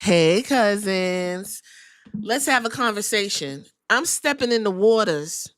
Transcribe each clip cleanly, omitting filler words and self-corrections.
Hey, cousins. Let's have a conversation. I'm stepping in the waters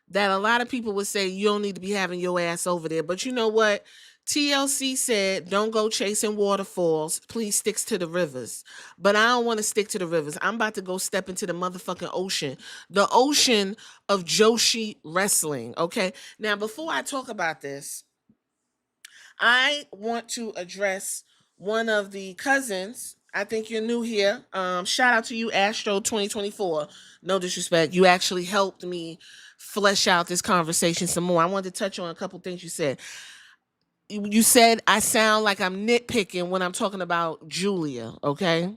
that a lot of people would say you don't need to be having your ass over there. But you know what? TLC said, don't go chasing waterfalls. Please stick to the rivers. But I don't want to stick to the rivers. I'm about to go step into the motherfucking ocean, the ocean of Joshi wrestling. Okay. Now, before I talk about this, I want to address one of the cousins. I think you're new here. Shout out to you, Astro 2024. No disrespect. You actually helped me flesh out this conversation some more. I wanted to touch on a couple things you said. You said I sound like I'm nitpicking when I'm talking about Giulia, okay?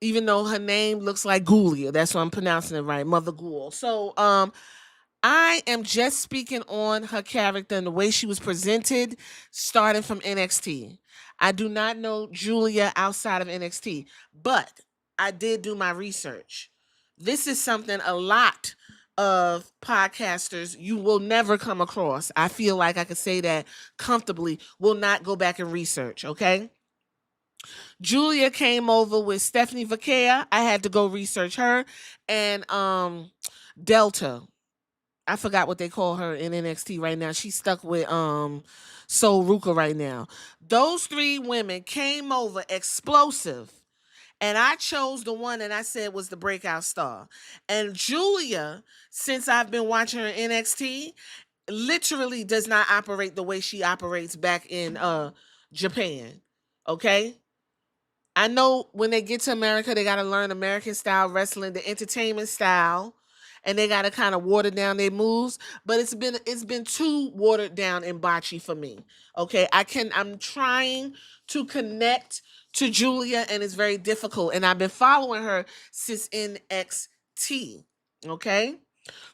Even though her name looks like Giulia. That's why I'm pronouncing it right, Mother Ghoul. So I am just speaking on her character and the way she was presented starting from NXT. I do not know Giulia outside of NXT, but I did do my research. This is something a lot of podcasters you will never come across. I feel like I could say that comfortably, will not go back and research, okay? Giulia came over with Stephanie Vaquea. I had to go research her and Delta. I forgot what they call her in NXT right now. She's stuck with Sol Ruka right now. Those three women came over explosive. And I chose the one that I said was the breakout star. And Giulia, since I've been watching her in NXT, literally does not operate the way she operates back in Japan. Okay? I know when they get to America, they got to learn American style wrestling, the entertainment style, and they got to kind of water down their moves. But it's been too watered down and botchy for me. Okay, I'm trying to connect to Giulia, and it's very difficult. And I've been following her since NXT. Okay.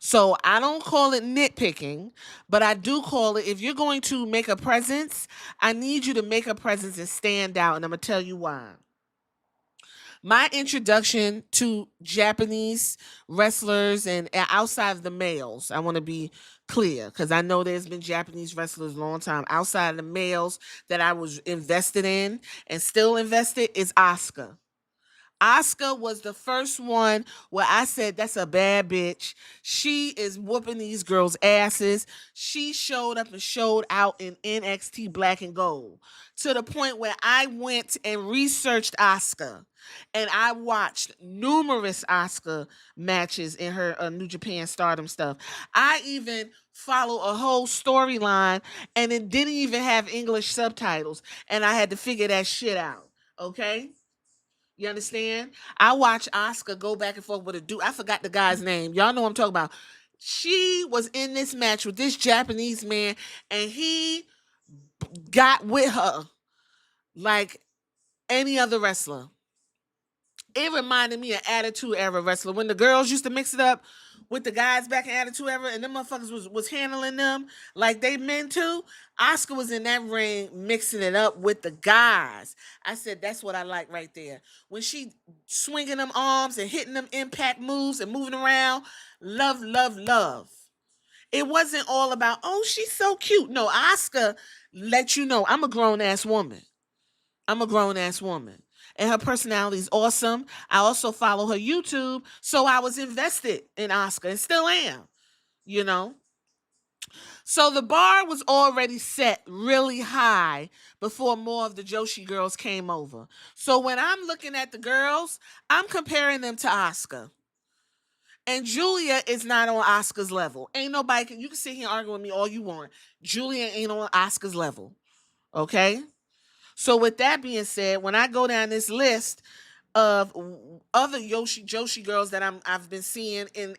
So I don't call it nitpicking, but I do call it, if you're going to make a presence, I need you to make a presence and stand out. And I'm going to tell you why. My introduction to Japanese wrestlers and outside of the males, I want to be clear because I know there's been Japanese wrestlers a long time. Outside of the males that I was invested in and still invested is Asuka. Asuka was the first one where I said, that's a bad bitch. She is whooping these girls' asses. She showed up and showed out in NXT Black and Gold to the point where I went and researched Asuka. And I watched numerous Asuka matches in her New Japan Stardom stuff. I even follow a whole storyline and it didn't even have English subtitles. And I had to figure that shit out. Okay? You understand? I watched Asuka go back and forth with a dude. I forgot the guy's name. Y'all know what I'm talking about. She was in this match with this Japanese man, and he got with her like any other wrestler. It reminded me of Attitude Era wrestler when the girls used to mix it up with the guys back in Attitude Era, and them motherfuckers was handling them like they meant to. Oscar was in that ring mixing it up with the guys. I said that's what I like right there. When she swinging them arms and hitting them impact moves and moving around, love, love, love. It wasn't all about, oh, she's so cute. No, Oscar let you know I'm a grown ass woman. I'm a grown ass woman. And her personality is awesome. I also follow her YouTube. So I was invested in Oscar and still am, you know? So the bar was already set really high before more of the Joshi girls came over. So when I'm looking at the girls, I'm comparing them to Oscar. And Giulia is not on Oscar's level. Ain't nobody you can sit here and argue with me all you want. Giulia ain't on Oscar's level. Okay? So with that being said, when I go down this list of other Joshi girls that I've been seeing in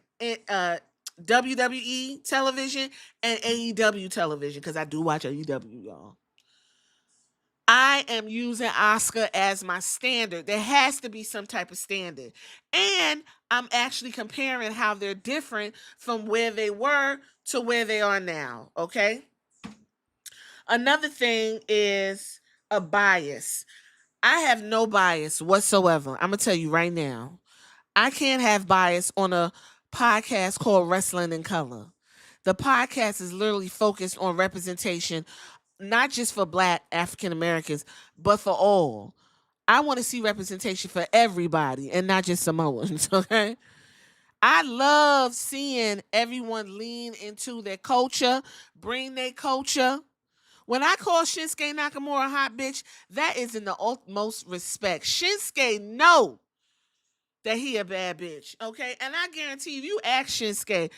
WWE television and AEW television, because I do watch AEW, y'all. I am using Asuka as my standard. There has to be some type of standard. And I'm actually comparing how they're different from where they were to where they are now. Okay. Another thing is a bias. I have no bias whatsoever. I'm going to tell you right now. I can't have bias on a podcast called Wrestling in Color. The podcast is literally focused on representation, not just for Black African Americans, but for all. I want to see representation for everybody and not just Samoans, okay? I love seeing everyone lean into their culture, bring their culture. When I call Shinsuke Nakamura a hot bitch, that is in the utmost respect. Shinsuke know that he a bad bitch, okay? And I guarantee you ask Shinsuke,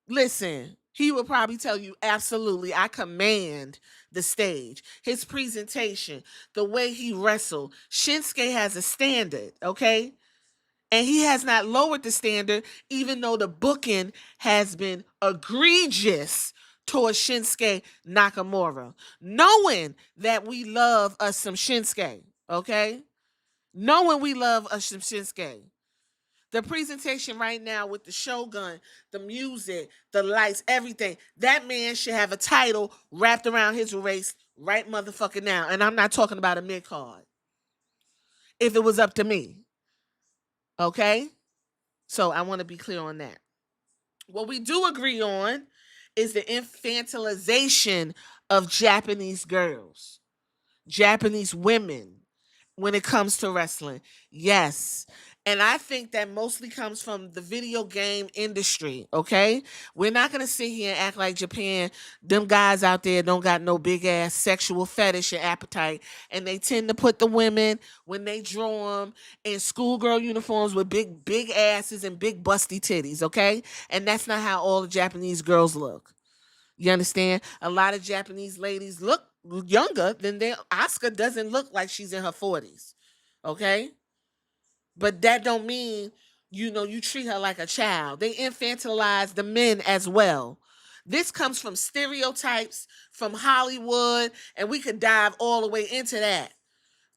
listen, he will probably tell you, absolutely, I command the stage. His presentation, the way he wrestled. Shinsuke has a standard, okay? And he has not lowered the standard, even though the booking has been egregious towards Shinsuke Nakamura. Knowing that we love us some Shinsuke, okay? Knowing we love us some Shinsuke. The presentation right now with the Shogun, the music, the lights, everything. That man should have a title wrapped around his waist right motherfucking now. And I'm not talking about a mid card. If it was up to me. Okay? So I want to be clear on that. What we do agree on is the infantilization of Japanese girls, Japanese women when it comes to wrestling. Yes. And I think that mostly comes from the video game industry, okay? We're not going to sit here and act like Japan, them guys out there don't got no big ass sexual fetish and appetite. And they tend to put the women, when they draw them, in schoolgirl uniforms with big asses and big busty titties, okay? And that's not how all the Japanese girls look. You understand? A lot of Japanese ladies look younger than their Asuka doesn't look like she's in her 40s. Okay? But that don't mean, you treat her like a child. They infantilize the men as well. This comes from stereotypes from Hollywood, and we could dive all the way into that.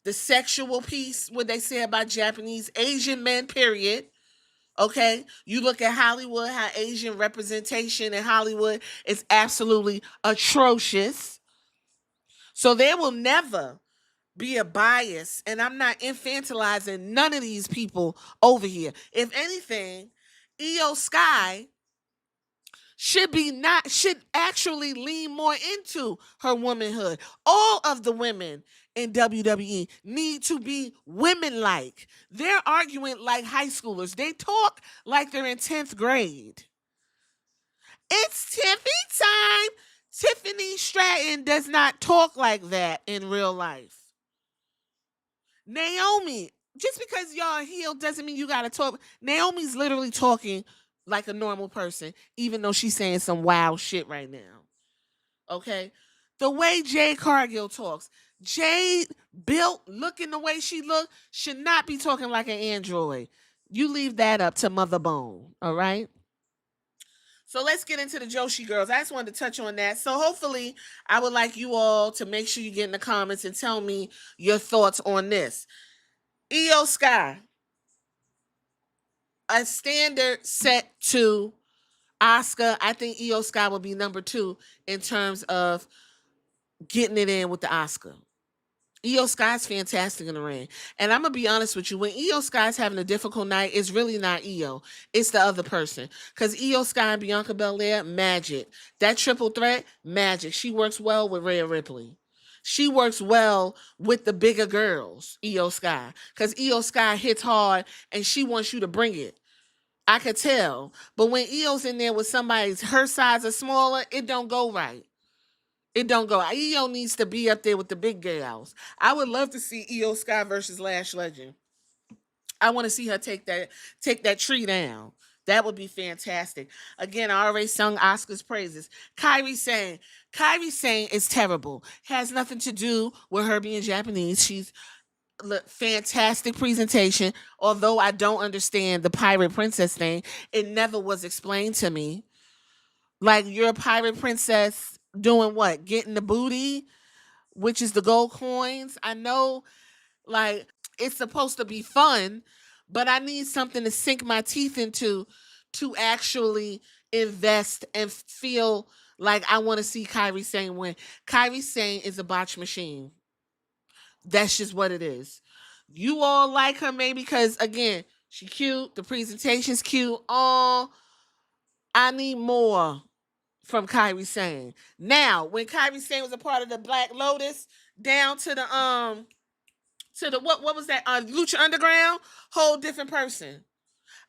The sexual piece, what they say about Japanese Asian men, period. Okay, you look at Hollywood, how Asian representation in Hollywood is absolutely atrocious. So there will never be a bias, and I'm not infantilizing none of these people over here. If anything, Io Sky should actually lean more into her womanhood. All of the women in WWE need to be women like. They're arguing like high schoolers. They talk like they're in 10th grade. It's Tiffy time. Tiffany Stratton does not talk like that in real life. Naomi, just because y'all healed doesn't mean you gotta talk. Naomi's literally talking like a normal person, even though she's saying some wild shit right now. Okay? The way Jade Cargill talks, Jade built looking the way she looked, should not be talking like an android. You leave that up to Mother Bone, all right? So let's get into the Joshi girls. I just wanted to touch on that. So hopefully, I would like you all to make sure you get in the comments and tell me your thoughts on this. Io Sky, a standard set to Asuka. I think Io Sky will be number 2 in terms of getting it in with the Asuka. Io Sky's fantastic in the ring. And I'm going to be honest with you. When Io Sky's having a difficult night, it's really not Io. It's the other person. Because Io Sky and Bianca Belair, magic. That triple threat, magic. She works well with Rhea Ripley. She works well with the bigger girls, Io Sky. Because Io Sky hits hard and she wants you to bring it. I could tell. But when Io's in there with somebody's her size or smaller, it don't go right. It don't go. Io needs to be up there with the big gals. I would love to see Io Sky versus Lash Legend. I want to see her take that tree down. That would be fantastic. Again, I already sung Asuka's praises. Kairi Sane is terrible. Has nothing to do with her being Japanese. She's fantastic presentation. Although I don't understand the pirate princess thing, it never was explained to me. Like, you're a pirate princess doing what? Getting the booty, which is the gold coins. I know, like, it's supposed to be fun, but I need something to sink my teeth into to actually invest and feel like I want to see Kairi Sane win. Kairi Sane is a botch machine. That's just what it is. You all like her maybe because, again, she cute. The presentation's cute. Oh, I need more from Kairi Sane. Now, when Kairi Sane was a part of the Black Lotus, down to the to the what was that? Lucha Underground, whole different person.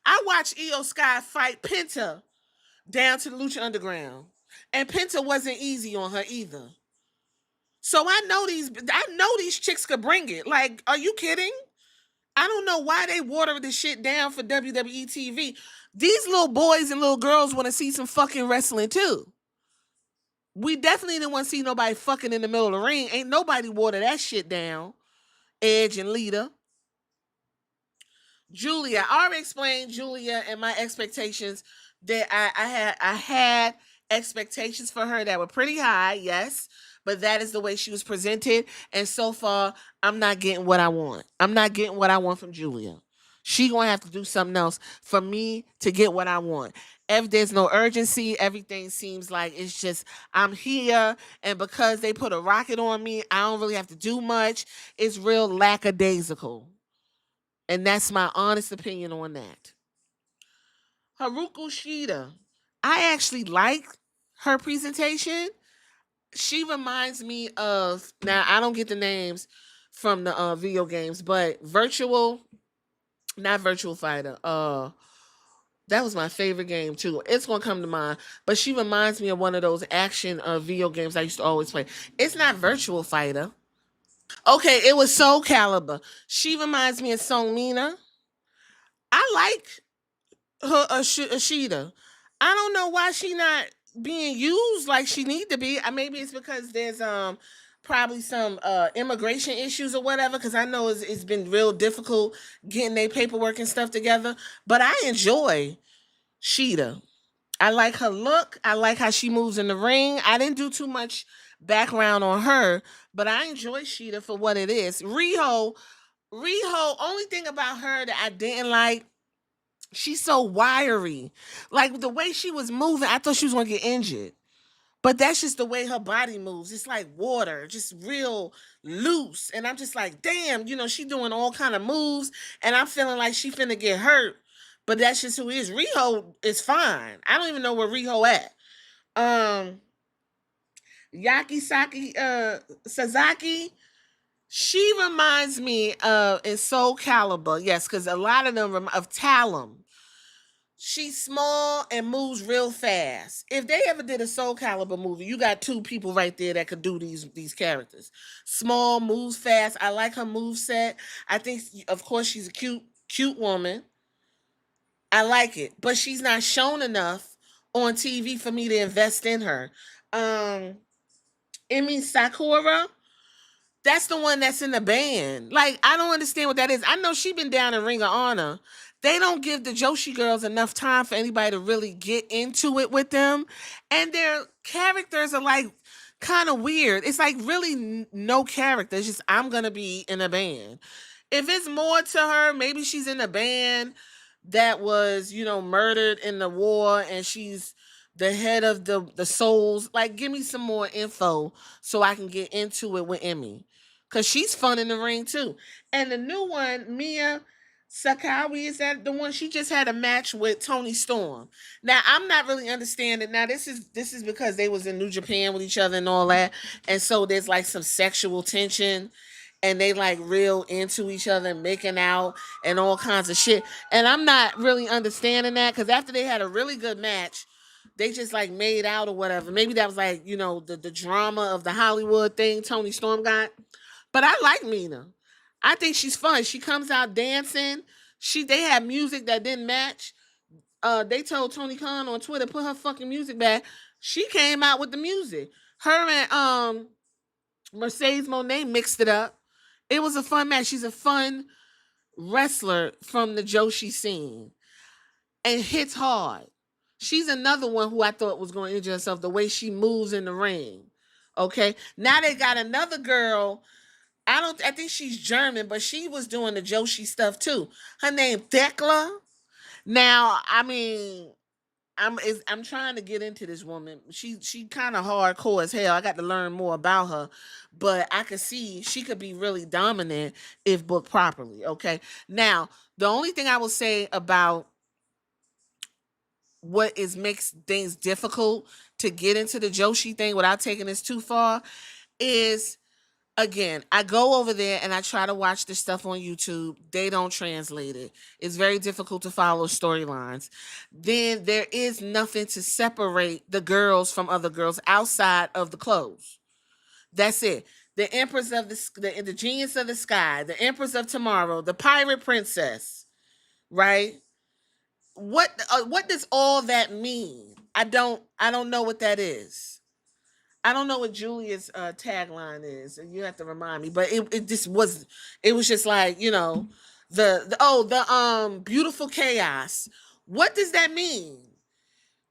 I watched Io Sky fight Penta down to the Lucha Underground, and Penta wasn't easy on her either. So I know these chicks could bring it. Like, are you kidding? I don't know why they water this shit down for WWE TV. These little boys and little girls want to see some fucking wrestling too. We definitely didn't want to see nobody fucking in the middle of the ring. Ain't nobody water that shit down. Edge and Lita. Giulia, I already explained Giulia and my expectations that I had expectations for her that were pretty high, yes, but that is the way she was presented, and so far I'm not getting what I want. I'm not getting what I want from Giulia. She gonna have to do something else for me to get what I want. If there's no urgency, everything seems like it's just I'm here, and because they put a rocket on me, I don't really have to do much. It's real lackadaisical. And that's my honest opinion on that. Haruko Shida. I actually like her presentation. She reminds me of, now I don't get the names from the video games, but not virtual fighter. That was my favorite game too. It's gonna come to mind, but she reminds me of one of those action video games I used to always play. It's not virtual fighter. Okay, it was Soul Calibur. She reminds me of Song Mina. I like her Ashita. I don't know why she not being used like she need to be. Maybe it's because there's probably some immigration issues or whatever. Because I know it's been real difficult getting their paperwork and stuff together. But I enjoy Sheeta. I like her look. I like how she moves in the ring. I didn't do too much background on her, but I enjoy Sheeta for what it is. Riho. Only thing about her that I didn't like, she's so wiry. Like the way she was moving, I thought she was gonna get injured. But that's just the way her body moves. It's like water, just real loose. And I'm just like, damn, she doing all kind of moves, and I'm feeling like she finna get hurt. But that's just who he is. Riho is fine. I don't even know where Riho at. Um, Yaki Saki Sasaki. She reminds me of in Soul Calibur, yes, because a lot of them of Talum. She's small and moves real fast. If they ever did a Soul Calibur movie, you got two people right there that could do these characters. Small, moves fast. I like her move set. I think, of course, she's a cute woman. I like it, but she's not shown enough on TV for me to invest in her. Um, Emi Sakura. That's the one that's in the band. Like, I don't understand what that is. I know she been down in Ring of Honor. They don't give the Joshi girls enough time for anybody to really get into it with them. And their characters are like kind of weird. It's like really no character. It's just, I'm going to be in a band. If it's more to her, maybe she's in a band that was, murdered in the war, and she's the head of the souls. Like, give me some more info so I can get into it with Emmy. Cause she's fun in the ring too. And the new one, Mia Sakawi, is that the one? She just had a match with Tony Storm. Now I'm not really understanding. Now this is because they was in New Japan with each other and all that, and so there's like some sexual tension, and they like real into each other and making out and all kinds of shit. And I'm not really understanding that, because after they had a really good match, they just like made out or whatever. Maybe that was like, the drama of the Hollywood thing Tony Storm got. But I like Mina. I think she's fun. She comes out dancing. They had music that didn't match. They told Tony Khan on Twitter, put her fucking music back. She came out with the music. Her and Mercedes Monet mixed it up. It was a fun match. She's a fun wrestler from the Joshi scene and hits hard. She's another one who I thought was going to injure herself, the way she moves in the ring. Okay. Now they got another girl. I think she's German, but she was doing the Joshi stuff too. Her name Thekla. Now, I mean, I'm trying to get into this woman. She kind of hardcore as hell. I got to learn more about her, but I could see she could be really dominant if booked properly. Okay. Now, the only thing I will say about what makes things difficult to get into the Joshi thing without taking this too far is again, I go over there and I try to watch the stuff on YouTube. They don't translate it. It's very difficult to follow storylines. Then there is nothing to separate the girls from other girls outside of the clothes. That's it. The Empress of the Genius of the Sky, the Empress of Tomorrow, the Pirate Princess, right? What does all that mean? I don't know what that is. I don't know what Giulia's tagline is. You have to remind me. But it just was. It was just like, the beautiful chaos. What does that mean?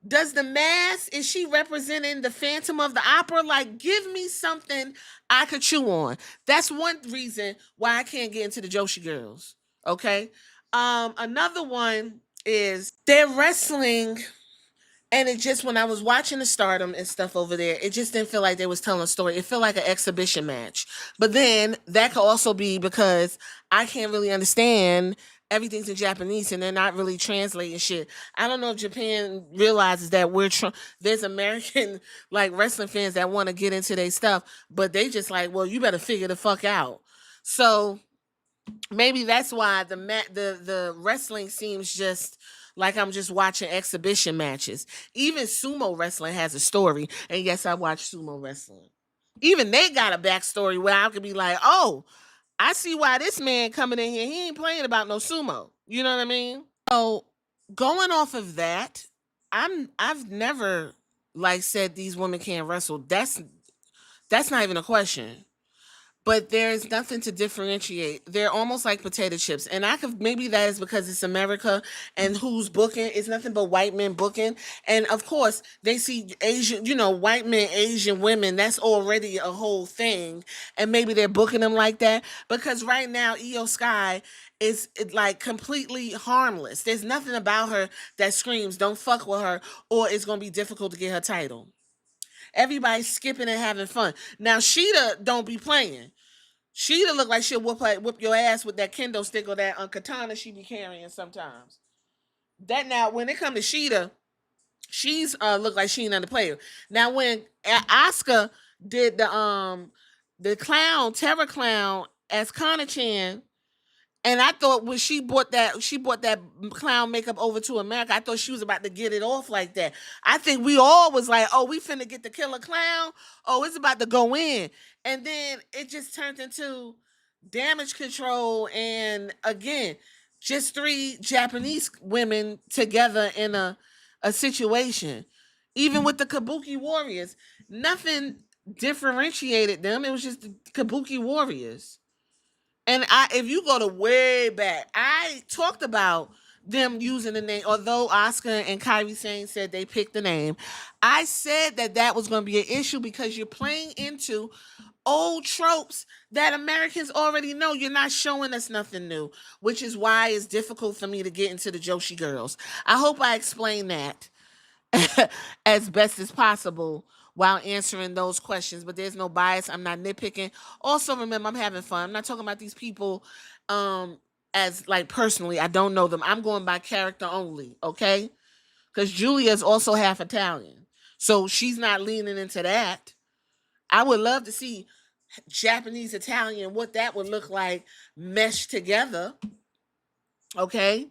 Does the mask, is she representing the Phantom of the Opera? Like, give me something I could chew on. That's one reason why I can't get into the Joshi girls. Okay. Another one is they're wrestling, and it just, when I was watching the Stardom and stuff over there, it just didn't feel like they was telling a story. It felt like an exhibition match. But then that could also be because I can't really understand, everything's in Japanese and they're not really translating shit. I don't know if Japan realizes that there's American like wrestling fans that want to get into their stuff, but they just like, well, you better figure the fuck out. So maybe that's why the wrestling seems just like I'm just watching exhibition matches. Even sumo wrestling has a story, and yes, I watch sumo wrestling. Even they got a backstory where I could be like, oh, I see why this man coming in here, he ain't playing about no sumo. You know what I mean? So going off of that, I've never like said these women can't wrestle. That's not even a question, but there's nothing to differentiate. They're almost like potato chips. And I could, maybe that is because it's America, and who's booking? It's nothing but white men booking. And of course, they see Asian, white men, Asian women, that's already a whole thing. And maybe they're booking them like that. Because right now, Io Sky is like completely harmless. There's nothing about her that screams, don't fuck with her, or it's going to be difficult to get her title. Everybody's skipping and having fun. Now, Sheeta don't be playing. She'd look like she'll whoop your ass with that kendo stick or that katana she be carrying sometimes. That, now, when it come to Sheeta, she's look like she ain't under player. Now, when Asuka did the clown, terror clown as Kana-chan, and I thought when she brought that clown makeup over to America, I thought she was about to get it off like that. I think we all was like, oh, we finna get the killer clown. Oh, it's about to go in. And then it just turned into damage control, and again, just three Japanese women together in a situation. Even with the Kabuki Warriors, nothing differentiated them. It was just the Kabuki Warriors. And if you go to way back, I talked about them using the name. Although Oscar and Kyrie Sane said they picked the name, I said that was going to be an issue because you're playing into old tropes that Americans already know. You're not showing us nothing new, which is why it's difficult for me to get into the Joshi girls. I hope I explained that as best as possible while answering those questions, but there's no bias. I'm not nitpicking. Also, remember, I'm having fun. I'm not talking about these people as like personally. I don't know them. I'm going by character only, okay? Because Giulia is also half Italian, so she's not leaning into that. I would love to see Japanese Italian, what that would look like meshed together, okay?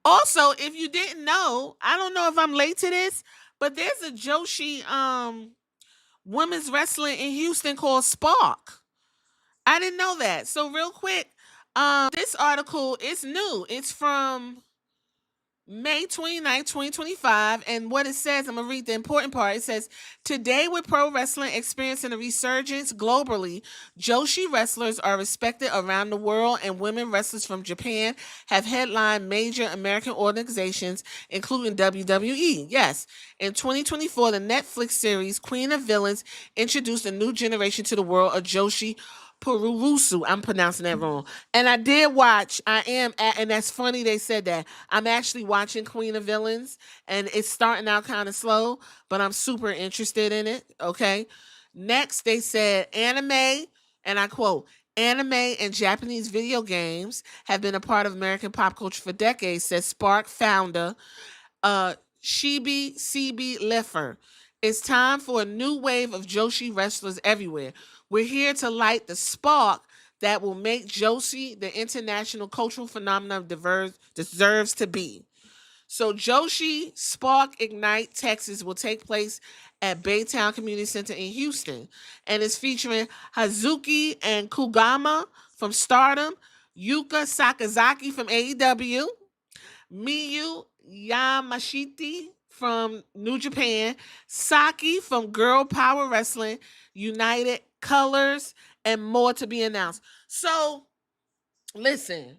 Also, if you didn't know, I don't know if I'm late to this, but there's a Joshi women's wrestling in Houston called Spark. I didn't know that. So real quick, this article is new. It's from May 29th, 2025. And what it says, I'm going to read the important part. It says, today with pro wrestling experiencing a resurgence globally, Joshi wrestlers are respected around the world, and women wrestlers from Japan have headlined major American organizations, including WWE. Yes, in 2024, the Netflix series Queen of Villains introduced a new generation to the world of Joshi Pururusu. I'm pronouncing that wrong. And I did watch, and that's funny they said that. I'm actually watching Queen of Villains, and it's starting out kind of slow, but I'm super interested in it. Okay. Next, they said anime, and I quote, anime and Japanese video games have been a part of American pop culture for decades, says Spark founder Shibi Leffer. It's time for a new wave of Joshi wrestlers everywhere. We're here to light the spark that will make Joshi the international cultural phenomenon deserves to be. So Joshi Spark Ignite Texas will take place at Baytown Community Center in Houston and is featuring Hazuki and Kugama from Stardom, Yuka Sakazaki from AEW, Miyu Yamashita from New Japan, Saki from Girl Power Wrestling, United Colors, and more to be announced. So, listen,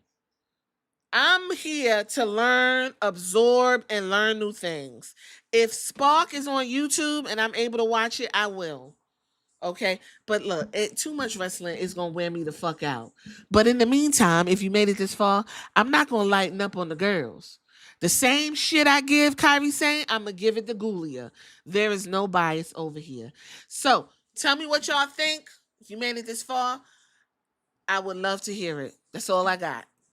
I'm here to learn, absorb, and learn new things. If Spark is on YouTube and I'm able to watch it, I will. Okay, but look, too much wrestling is gonna wear me the fuck out. But in the meantime, if you made it this far, I'm not gonna lighten up on the girls. The same shit I give Kyrie Sane, I'm gonna give it to Giulia. There is no bias over here. So tell me what y'all think. If you made it this far, I would love to hear it. That's all I got.